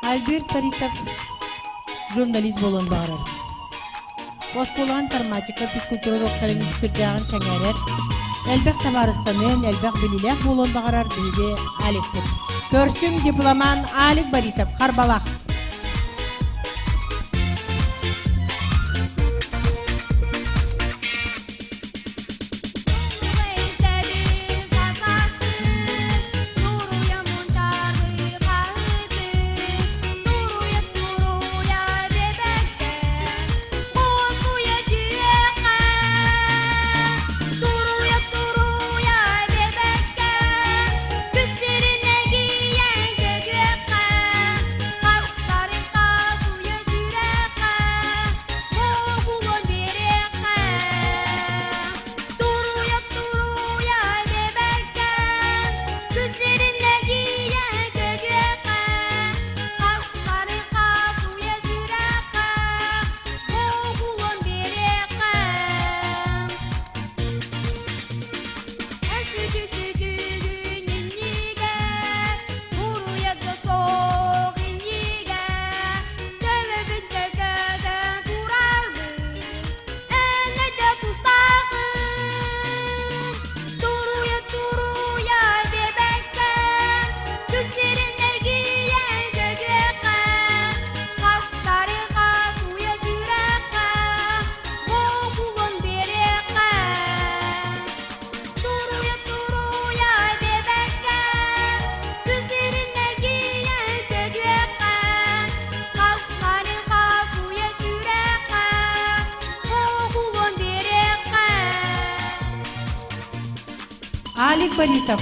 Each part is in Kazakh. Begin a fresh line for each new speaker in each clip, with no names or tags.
Albert Борисов журналист болон барар. Босполан тармачыка физкультура роксалын сүрдягын тәңәрер. Әлбәк табарыстанын, әлбәк білілек болон бағарар білде Алектер. Көрсің дипломан Алик Борисов, Харбалақ. Алик Борисов.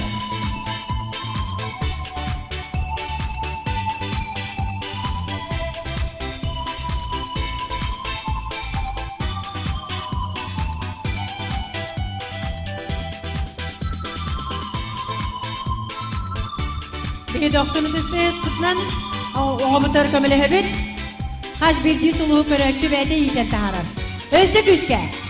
Bir doktorunuzda tutnan oğamıtır kömele hebit. Kaç bildiği suluğu körelçi ve de iyice taharar. Özlük üske.